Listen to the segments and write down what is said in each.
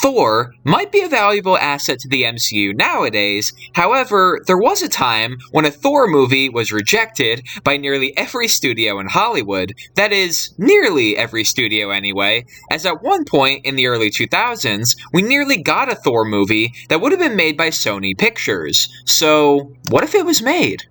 Thor might be a valuable asset to the MCU nowadays, however, there was a time when a Thor movie was rejected by nearly every studio in Hollywood. That is, nearly every studio anyway, as at one point in the early 2000s, we nearly got a Thor movie that would have been made by Sony Pictures. So, what if it was made?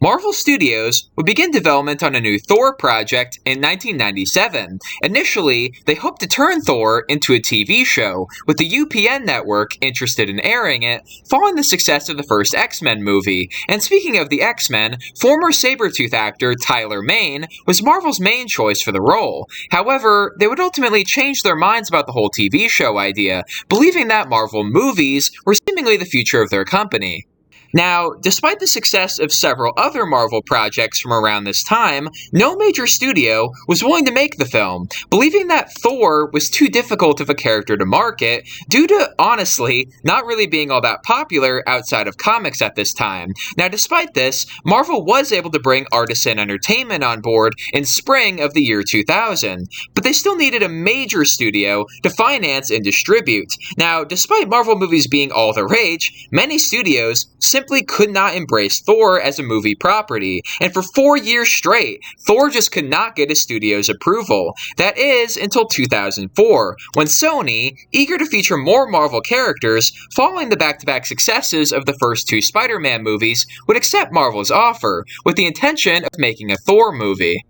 Marvel Studios would begin development on a new Thor project in 1997. Initially, they hoped to turn Thor into a TV show, with the UPN network interested in airing it, following the success of the first X-Men movie. And speaking of the X-Men, former Sabretooth actor Tyler Mane was Marvel's main choice for the role. However, they would ultimately change their minds about the whole TV show idea, believing that Marvel movies were seemingly the future of their company. Now, despite the success of several other Marvel projects from around this time, no major studio was willing to make the film, believing that Thor was too difficult of a character to market, due to, honestly, not really being all that popular outside of comics at this time. Now, despite this, Marvel was able to bring Artisan Entertainment on board in spring of the year 2000, but they still needed a major studio to finance and distribute. Now, despite Marvel movies being all the rage, many studios simply could not embrace Thor as a movie property, and for 4 years straight, Thor just could not get a studio's approval. That is, until 2004, when Sony, eager to feature more Marvel characters, following the back-to-back successes of the first two Spider-Man movies, would accept Marvel's offer, with the intention of making a Thor movie.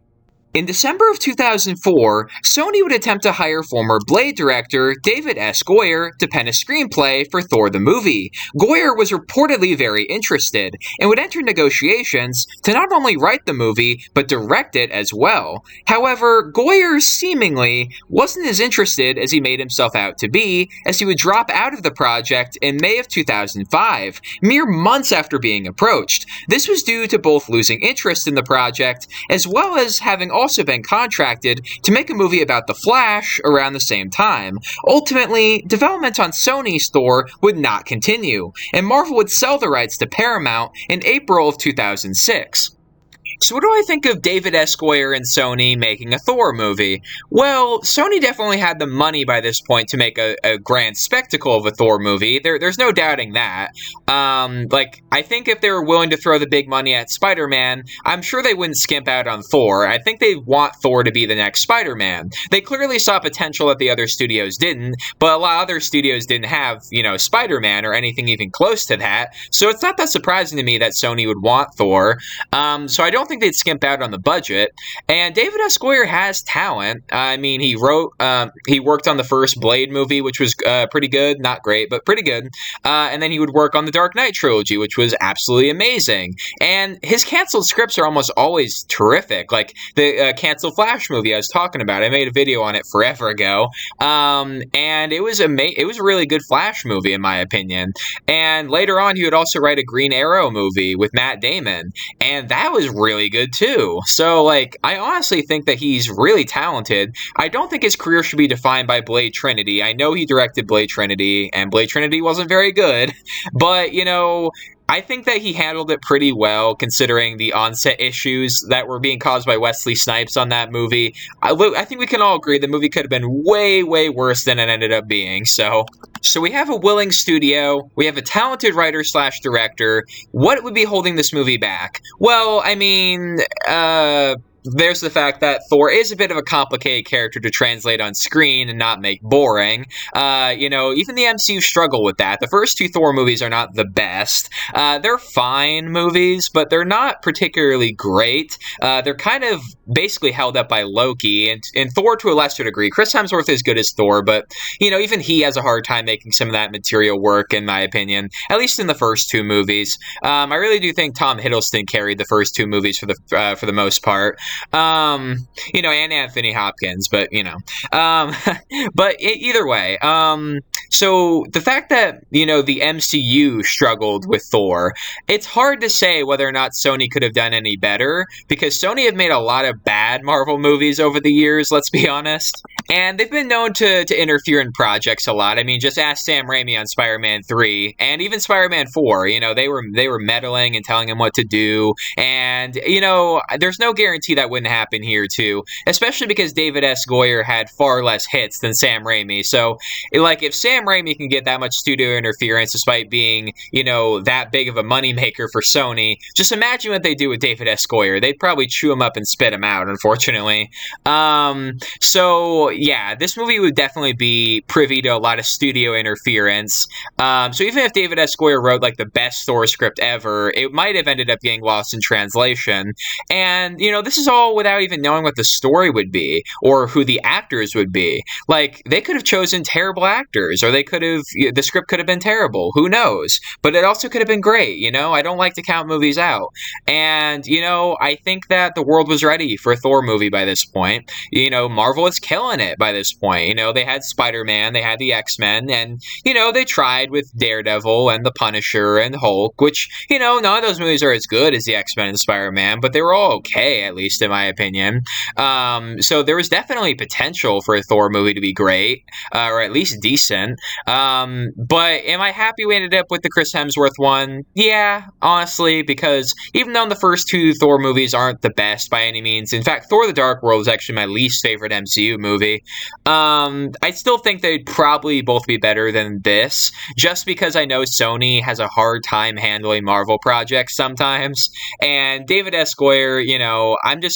In December of 2004, Sony would attempt to hire former Blade director David S. Goyer to pen a screenplay for Thor the movie. Goyer was reportedly very interested, and would enter negotiations to not only write the movie, but direct it as well. However, Goyer seemingly wasn't as interested as he made himself out to be, as he would drop out of the project in May of 2005, mere months after being approached. This was due to both losing interest in the project, as well as having also been contracted to make a movie about The Flash around the same time. Ultimately, development on Sony's Thor would not continue, and Marvel would sell the rights to Paramount in April of 2006. So what do I think of David S. Goyer and Sony making a Thor movie? Well, Sony definitely had the money by this point to make a grand spectacle of a Thor movie. There's no doubting that. I think if they were willing to throw the big money at Spider-Man, I'm sure they wouldn't skimp out on Thor. I think they want Thor to be the next Spider-Man. They clearly saw potential that the other studios didn't, but a lot of other studios didn't have, Spider-Man or anything even close to that. So it's not that surprising to me that Sony would want Thor. So I don't think they'd skimp out on the budget. And David S. Goyer has talent. I mean, he worked on the first Blade movie, which was pretty good. Not great, but pretty good. And then he would work on the Dark Knight trilogy, which was absolutely amazing. And his canceled scripts are almost always terrific. Like the canceled Flash movie I was talking about. I made a video on it forever ago. And it was a really good Flash movie, in my opinion. And later on, he would also write a Green Arrow movie with Matt Damon. And that was really good too. So, I honestly think that he's really talented. I don't think his career should be defined by Blade Trinity. I know he directed Blade Trinity, and Blade Trinity wasn't very good, but, I think that he handled it pretty well, considering the onset issues that were being caused by Wesley Snipes on that movie. I think we can all agree the movie could have been way, way worse than it ended up being. So we have a willing studio. We have a talented writer/director. What would be holding this movie back? Well, I mean, there's the fact that Thor is a bit of a complicated character to translate on screen and not make boring. Even the MCU struggle with that. The first two Thor movies are not the best. They're fine movies, but they're not particularly great. They're kind of basically held up by Loki, and Thor to a lesser degree. Chris Hemsworth is good as Thor, but, even he has a hard time making some of that material work, in my opinion, at least in the first two movies. I really do think Tom Hiddleston carried the first two movies for the most part. And Anthony Hopkins, but either way, so the fact that, the MCU struggled with Thor, it's hard to say whether or not Sony could have done any better, because Sony have made a lot of bad Marvel movies over the years, let's be honest. And they've been known to interfere in projects a lot. I mean, just ask Sam Raimi on Spider-Man 3 and even Spider-Man 4. They were meddling and telling him what to do. And, there's no guarantee that wouldn't happen here too, especially because David S. Goyer had far less hits than Sam Raimi. So, if Sam Raimi can get that much studio interference despite being, that big of a moneymaker for Sony, just imagine what they do with David S. Goyer. They'd probably chew him up and spit him out, unfortunately. Yeah, this movie would definitely be privy to a lot of studio interference. So even if David S. Goyer wrote the best Thor script ever, it might have ended up getting lost in translation. And, this is all without even knowing what the story would be or who the actors would be. They could have chosen terrible actors, or the script could have been terrible. Who knows? But it also could have been great, I don't like to count movies out. And, I think that the world was ready for a Thor movie by this point. Marvel is killing it by this point. They had Spider-Man, they had the X-Men, and, they tried with Daredevil and the Punisher and Hulk, which, none of those movies are as good as the X-Men and Spider-Man, but they were all okay, at least in my opinion. So there was definitely potential for a Thor movie to be great, or at least decent. But am I happy we ended up with the Chris Hemsworth one? Yeah, honestly, because even though the first two Thor movies aren't the best by any means, in fact, Thor: The Dark World is actually my least favorite MCU movie, I still think they'd probably both be better than this, just because I know Sony has a hard time handling Marvel projects sometimes, and David S. Goyer,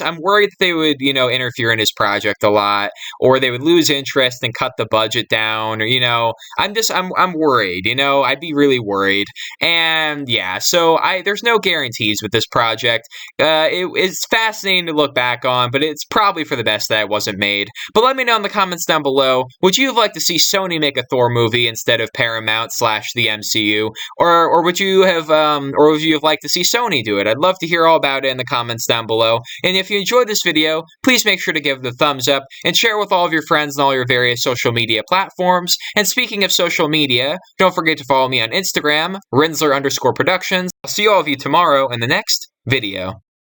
I'm worried that they would, interfere in his project a lot, or they would lose interest and cut the budget down, or, I'm worried, I'd be really worried. And yeah, so there's no guarantees with this project. It's fascinating to look back on, but it's probably for the best that it wasn't made. But let me know in the comments down below, would you have liked to see Sony make a Thor movie instead of Paramount / the MCU? Or would you have liked to see Sony do it? I'd love to hear all about it in the comments down below. And if you enjoyed this video, please make sure to give it a thumbs up and share it with all of your friends on all your various social media platforms. And speaking of social media, don't forget to follow me on Instagram, Rinzler_Productions. I'll see all of you tomorrow in the next video.